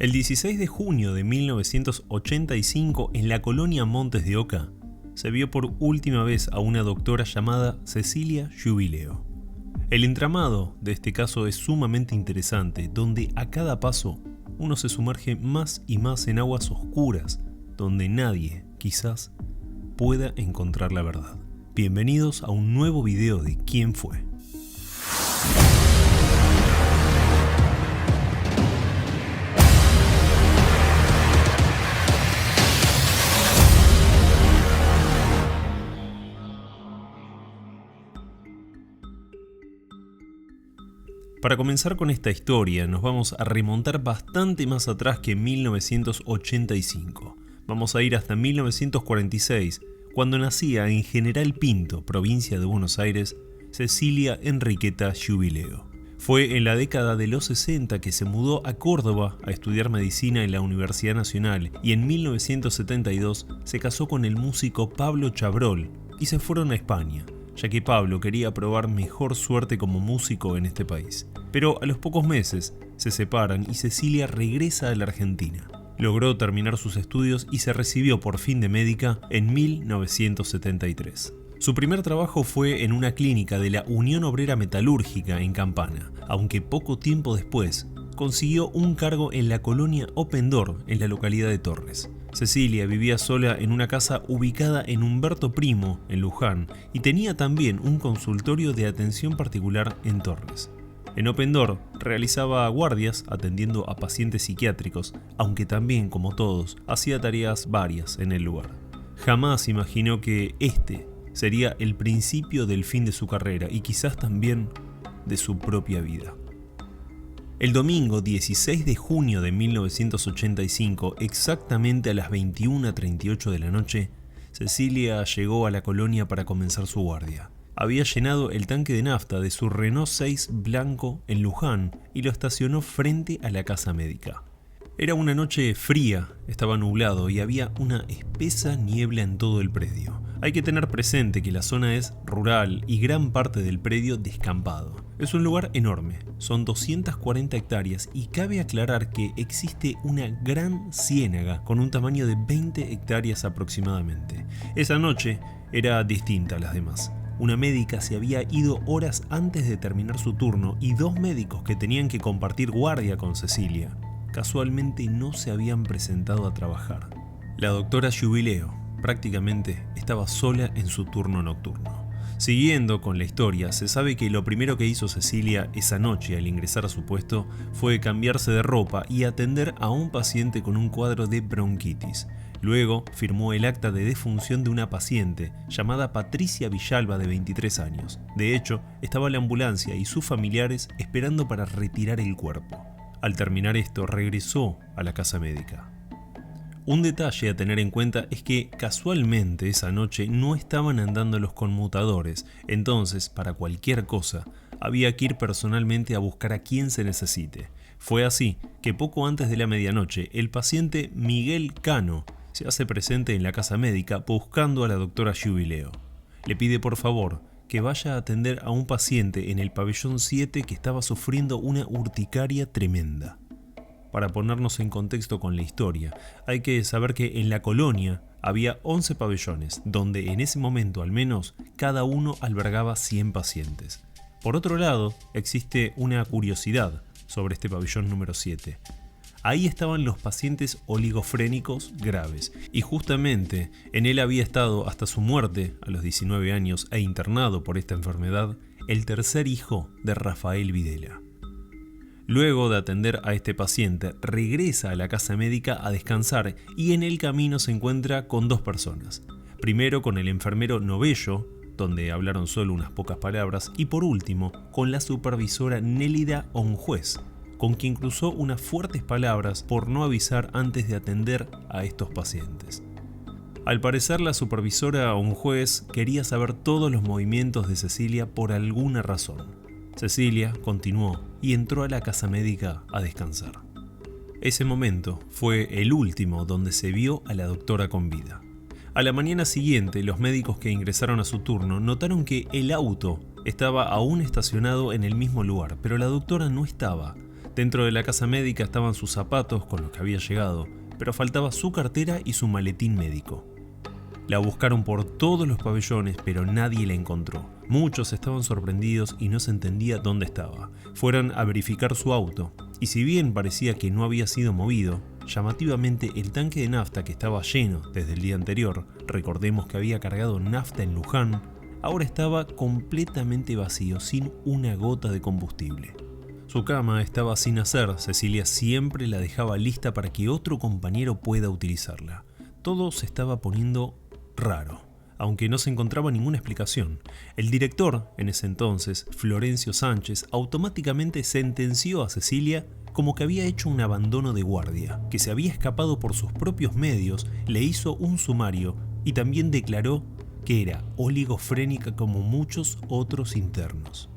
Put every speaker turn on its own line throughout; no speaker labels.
El 16 de junio de 1985, en la colonia Montes de Oca, se vio por última vez a una doctora llamada Cecilia Giubileo. El entramado de este caso es sumamente interesante, donde a cada paso uno se sumerge más y más en aguas oscuras, donde nadie, quizás, pueda encontrar la verdad. Bienvenidos a un nuevo video de ¿Quién fue? Para comenzar con esta historia, nos vamos a remontar bastante más atrás que 1985. Vamos a ir hasta 1946, cuando nacía en General Pinto, provincia de Buenos Aires, Cecilia Enriqueta Giubileo. Fue en la década de los 60 que se mudó a Córdoba a estudiar medicina en la Universidad Nacional y en 1972 se casó con el músico Pablo Chabrol y se fueron a España, ya que Pablo quería probar mejor suerte como músico en este país. Pero a los pocos meses se separan y Cecilia regresa a la Argentina. Logró terminar sus estudios y se recibió por fin de médica en 1973. Su primer trabajo fue en una clínica de la Unión Obrera Metalúrgica en Campana, aunque poco tiempo después consiguió un cargo en la colonia Opendor en la localidad de Torres. Cecilia vivía sola en una casa ubicada en Humberto Primo, en Luján, y tenía también un consultorio de atención particular en Torres. En Opendor realizaba guardias atendiendo a pacientes psiquiátricos, aunque también, como todos, hacía tareas varias en el lugar. Jamás imaginó que este sería el principio del fin de su carrera y quizás también de su propia vida. El domingo 16 de junio de 1985, exactamente a las 21:38 de la noche, Cecilia llegó a la colonia para comenzar su guardia. Había llenado el tanque de nafta de su Renault 6 blanco en Luján y lo estacionó frente a la casa médica. Era una noche fría, estaba nublado y había una espesa niebla en todo el predio. Hay que tener presente que la zona es rural y gran parte del predio descampado. Es un lugar enorme, son 240 hectáreas y cabe aclarar que existe una gran ciénaga con un tamaño de 20 hectáreas aproximadamente. Esa noche era distinta a las demás. Una médica se había ido horas antes de terminar su turno y dos médicos que tenían que compartir guardia con Cecilia casualmente no se habían presentado a trabajar. La doctora Giubileo prácticamente estaba sola en su turno nocturno. Siguiendo con la historia, se sabe que lo primero que hizo Cecilia esa noche al ingresar a su puesto fue cambiarse de ropa y atender a un paciente con un cuadro de bronquitis. Luego firmó el acta de defunción de una paciente llamada Patricia Villalba de 23 años. De hecho, estaba la ambulancia y sus familiares esperando para retirar el cuerpo. Al terminar esto, regresó a la casa médica. Un detalle a tener en cuenta es que casualmente esa noche no estaban andando los conmutadores, entonces para cualquier cosa había que ir personalmente a buscar a quien se necesite. Fue así que poco antes de la medianoche el paciente Miguel Cano se hace presente en la casa médica buscando a la doctora Giubileo. Le pide por favor que vaya a atender a un paciente en el pabellón 7 que estaba sufriendo una urticaria tremenda. Para ponernos en contexto con la historia, hay que saber que en la colonia había 11 pabellones, donde en ese momento al menos cada uno albergaba 100 pacientes. Por otro lado, existe una curiosidad sobre este pabellón número 7. Ahí estaban los pacientes oligofrénicos graves, y justamente en él había estado hasta su muerte a los 19 años e internado por esta enfermedad, el tercer hijo de Rafael Videla. Luego de atender a este paciente, regresa a la casa médica a descansar y en el camino se encuentra con dos personas. Primero con el enfermero Novello, donde hablaron solo unas pocas palabras, y por último con la supervisora Nélida Onjuez, con quien cruzó unas fuertes palabras por no avisar antes de atender a estos pacientes. Al parecer la supervisora Onjuez quería saber todos los movimientos de Cecilia por alguna razón. Cecilia continuó y entró a la casa médica a descansar. Ese momento fue el último donde se vio a la doctora con vida. A la mañana siguiente, los médicos que ingresaron a su turno notaron que el auto estaba aún estacionado en el mismo lugar, pero la doctora no estaba. Dentro de la casa médica estaban sus zapatos con los que había llegado, pero faltaba su cartera y su maletín médico. La buscaron por todos los pabellones, pero nadie la encontró. Muchos estaban sorprendidos y no se entendía dónde estaba. Fueron a verificar su auto, y si bien parecía que no había sido movido, llamativamente el tanque de nafta que estaba lleno desde el día anterior, recordemos que había cargado nafta en Luján, ahora estaba completamente vacío, sin una gota de combustible. Su cama estaba sin hacer, Cecilia siempre la dejaba lista para que otro compañero pueda utilizarla. Todo se estaba poniendo raro, aunque no se encontraba ninguna explicación. El director, en ese entonces, Florencio Sánchez, automáticamente sentenció a Cecilia como que había hecho un abandono de guardia, que se había escapado por sus propios medios, le hizo un sumario y también declaró que era oligofrénica como muchos otros internos.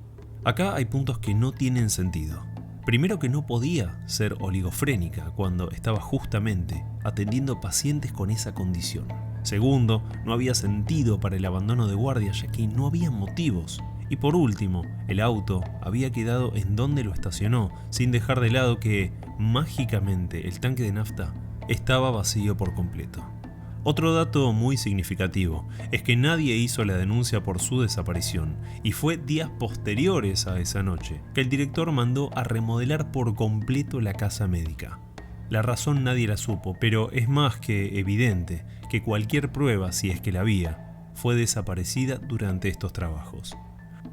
Acá hay puntos que no tienen sentido. Primero, que no podía ser oligofrénica cuando estaba justamente atendiendo pacientes con esa condición. Segundo, no había sentido para el abandono de guardia ya que no había motivos. Y por último, el auto había quedado en donde lo estacionó, sin dejar de lado que, mágicamente, el tanque de nafta estaba vacío por completo. Otro dato muy significativo es que nadie hizo la denuncia por su desaparición, y fue días posteriores a esa noche que el director mandó a remodelar por completo la casa médica. La razón nadie la supo, pero es más que evidente que cualquier prueba, si es que la había, fue desaparecida durante estos trabajos.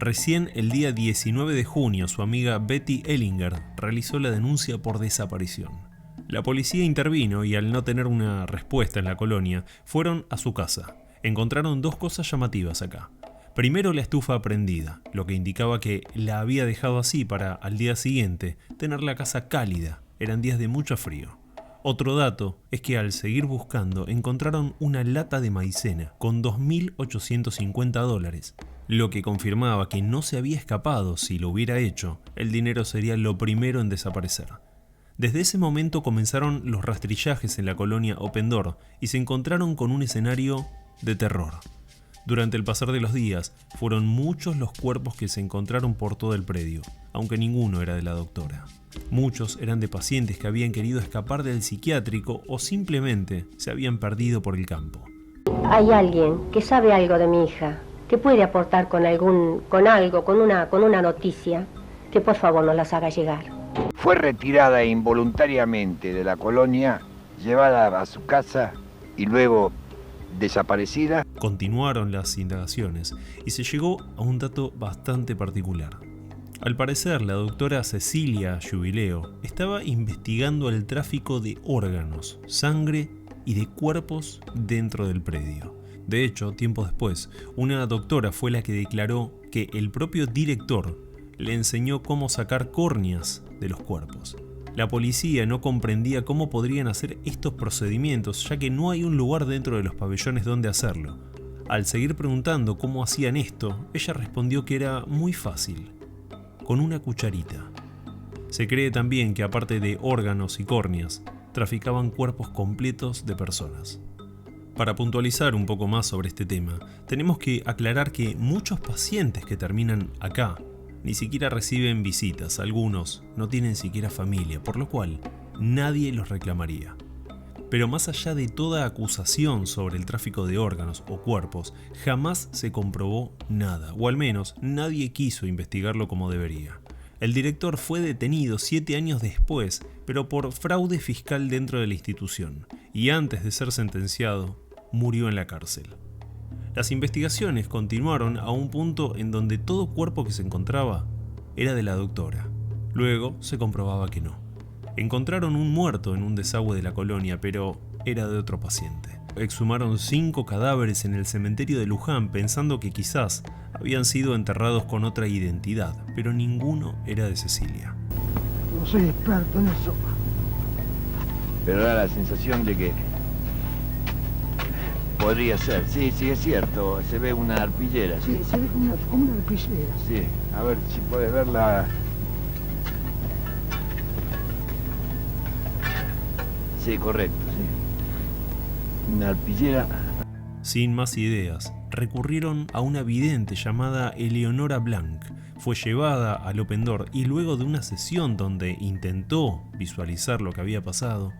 Recién el día 19 de junio su amiga Betty Ellinger realizó la denuncia por desaparición. La policía intervino y al no tener una respuesta en la colonia, fueron a su casa. Encontraron dos cosas llamativas acá. Primero, la estufa prendida, lo que indicaba que la había dejado así para al día siguiente tener la casa cálida. Eran días de mucho frío. Otro dato es que al seguir buscando encontraron una lata de maicena con $2.850, lo que confirmaba que no se había escapado. Si lo hubiera hecho, el dinero sería lo primero en desaparecer. Desde ese momento comenzaron los rastrillajes en la colonia Open Door y se encontraron con un escenario de terror. Durante el pasar de los días, fueron muchos los cuerpos que se encontraron por todo el predio, aunque ninguno era de la doctora. Muchos eran de pacientes que habían querido escapar del psiquiátrico o simplemente se habían perdido por el campo.
Hay alguien que sabe algo de mi hija, que puede aportar con una noticia, que por favor nos las haga llegar.
Fue retirada involuntariamente de la colonia, llevada a su casa y luego desaparecida.
Continuaron las indagaciones y se llegó a un dato bastante particular. Al parecer, la doctora Cecilia Jubileo estaba investigando el tráfico de órganos, sangre y de cuerpos dentro del predio. De hecho, tiempo después, una doctora fue la que declaró que el propio director le enseñó cómo sacar córneas de los cuerpos. La policía no comprendía cómo podrían hacer estos procedimientos, ya que no hay un lugar dentro de los pabellones donde hacerlo. Al seguir preguntando cómo hacían esto, ella respondió que era muy fácil, con una cucharita. Se cree también que aparte de órganos y córneas, traficaban cuerpos completos de personas. Para puntualizar un poco más sobre este tema, tenemos que aclarar que muchos pacientes que terminan acá ni siquiera reciben visitas, algunos no tienen siquiera familia, por lo cual nadie los reclamaría. Pero más allá de toda acusación sobre el tráfico de órganos o cuerpos, jamás se comprobó nada, o al menos nadie quiso investigarlo como debería. El director fue detenido 7 años después, pero por fraude fiscal dentro de la institución, y antes de ser sentenciado, murió en la cárcel. Las investigaciones continuaron a un punto en donde todo cuerpo que se encontraba era de la doctora. Luego se comprobaba que no. Encontraron un muerto en un desagüe de la colonia, pero era de otro paciente. Exhumaron 5 cadáveres en el cementerio de Luján pensando que quizás habían sido enterrados con otra identidad, pero ninguno era de Cecilia.
No soy experto en eso.
Pero da la sensación de que podría ser. Sí, es cierto. Se ve una arpillera.
Sí, se ve como una arpillera.
Sí, a ver si puedes verla. Sí, correcto, sí. Una arpillera.
Sin más ideas, recurrieron a una vidente llamada Eleonora Blanc. Fue llevada al Open Door y luego de una sesión donde intentó visualizar lo que había pasado,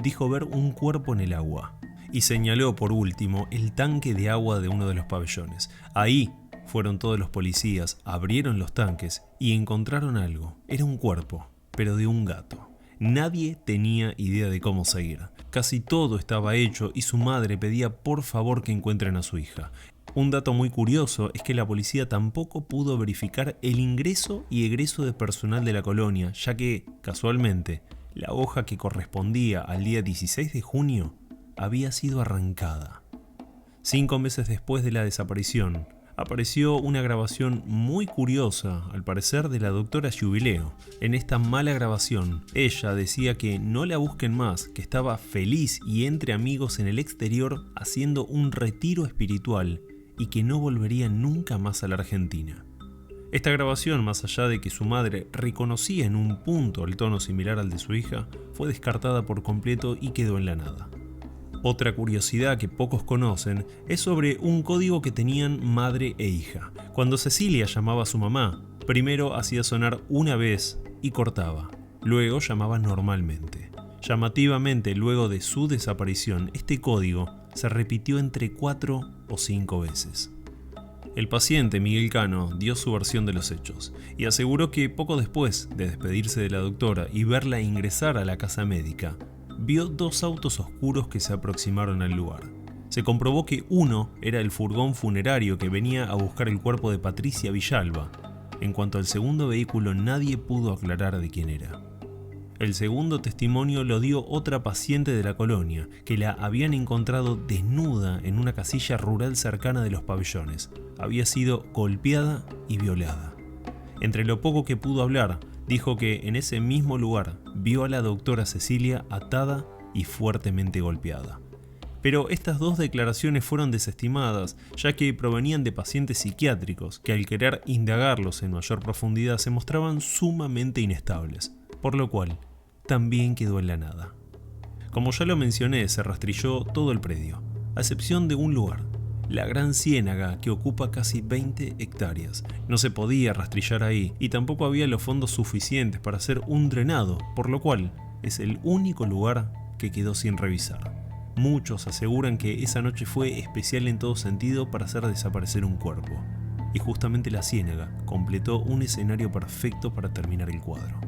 dijo ver un cuerpo en el agua y señaló por último el tanque de agua de uno de los pabellones. Ahí fueron todos los policías, abrieron los tanques y encontraron algo. Era un cuerpo, pero de un gato. Nadie tenía idea de cómo seguir. Casi todo estaba hecho y su madre pedía por favor que encuentren a su hija. Un dato muy curioso es que la policía tampoco pudo verificar el ingreso y egreso de personal de la colonia, ya que, casualmente, la hoja que correspondía al día 16 de junio había sido arrancada. 5 meses después de la desaparición, apareció una grabación muy curiosa, al parecer de la doctora Jubileo. En esta mala grabación, ella decía que no la busquen más, que estaba feliz y entre amigos en el exterior haciendo un retiro espiritual y que no volvería nunca más a la Argentina. Esta grabación, más allá de que su madre reconocía en un punto el tono similar al de su hija, fue descartada por completo y quedó en la nada. Otra curiosidad que pocos conocen es sobre un código que tenían madre e hija. Cuando Cecilia llamaba a su mamá, primero hacía sonar una vez y cortaba, luego llamaba normalmente. Llamativamente, luego de su desaparición, este código se repitió entre 4 o 5 veces. El paciente Miguel Cano dio su versión de los hechos y aseguró que poco después de despedirse de la doctora y verla ingresar a la casa médica, vio 2 autos oscuros que se aproximaron al lugar. Se comprobó que uno era el furgón funerario que venía a buscar el cuerpo de Patricia Villalba. En cuanto al segundo vehículo, nadie pudo aclarar de quién era. El segundo testimonio lo dio otra paciente de la colonia, que la habían encontrado desnuda en una casilla rural cercana de los pabellones. Había sido golpeada y violada. Entre lo poco que pudo hablar, dijo que en ese mismo lugar vio a la doctora Cecilia atada y fuertemente golpeada. Pero estas 2 declaraciones fueron desestimadas, ya que provenían de pacientes psiquiátricos que al querer indagarlos en mayor profundidad se mostraban sumamente inestables, por lo cual también quedó en la nada. Como ya lo mencioné, se rastrilló todo el predio, a excepción de un lugar, la Gran Ciénaga, que ocupa casi 20 hectáreas. No se podía rastrillar ahí y tampoco había los fondos suficientes para hacer un drenado, por lo cual es el único lugar que quedó sin revisar. Muchos aseguran que esa noche fue especial en todo sentido para hacer desaparecer un cuerpo, y justamente la Ciénaga completó un escenario perfecto para terminar el cuadro.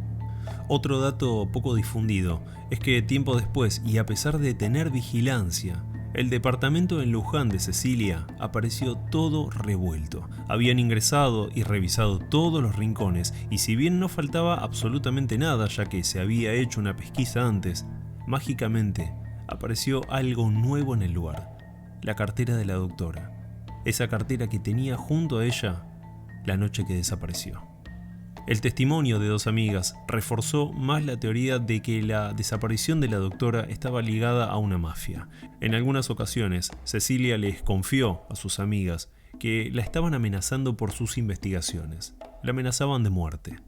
Otro dato poco difundido es que tiempo después, y a pesar de tener vigilancia, el departamento en Luján de Cecilia apareció todo revuelto. Habían ingresado y revisado todos los rincones y si bien no faltaba absolutamente nada ya que se había hecho una pesquisa antes, mágicamente apareció algo nuevo en el lugar, la cartera de la doctora. Esa cartera que tenía junto a ella la noche que desapareció. El testimonio de 2 amigas reforzó más la teoría de que la desaparición de la doctora estaba ligada a una mafia. En algunas ocasiones, Cecilia les confió a sus amigas que la estaban amenazando por sus investigaciones. La amenazaban de muerte.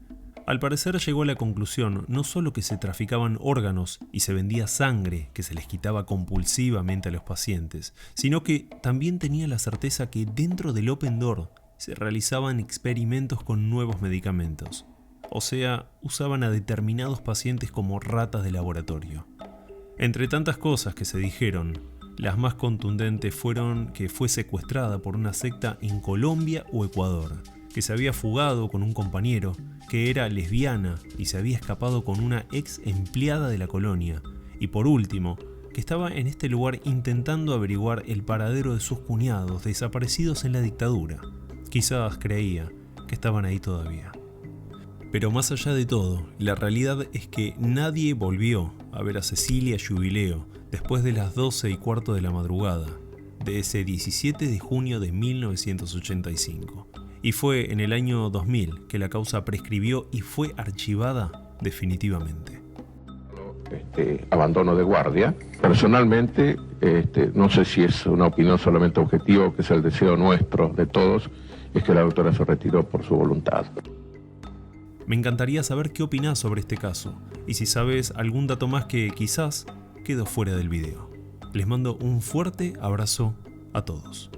Al parecer llegó a la conclusión no solo que se traficaban órganos y se vendía sangre que se les quitaba compulsivamente a los pacientes, sino que también tenía la certeza que dentro del Open Door se realizaban experimentos con nuevos medicamentos, o sea, usaban a determinados pacientes como ratas de laboratorio. Entre tantas cosas que se dijeron, las más contundentes fueron que fue secuestrada por una secta en Colombia o Ecuador, que se había fugado con un compañero, que era lesbiana y se había escapado con una ex empleada de la colonia, y por último, que estaba en este lugar intentando averiguar el paradero de sus cuñados desaparecidos en la dictadura. Quizás creía que estaban ahí todavía. Pero más allá de todo, la realidad es que nadie volvió a ver a Cecilia Jubileo después de las 12:15 de la madrugada de ese 17 de junio de 1985. Y fue en el año 2000 que la causa prescribió y fue archivada definitivamente.
Abandono de guardia. Personalmente, no sé si es una opinión solamente objetiva o que es el deseo nuestro de todos, es que la doctora se retiró por su voluntad.
Me encantaría saber qué opinás sobre este caso y si sabes algún dato más que quizás quedó fuera del video. Les mando un fuerte abrazo a todos.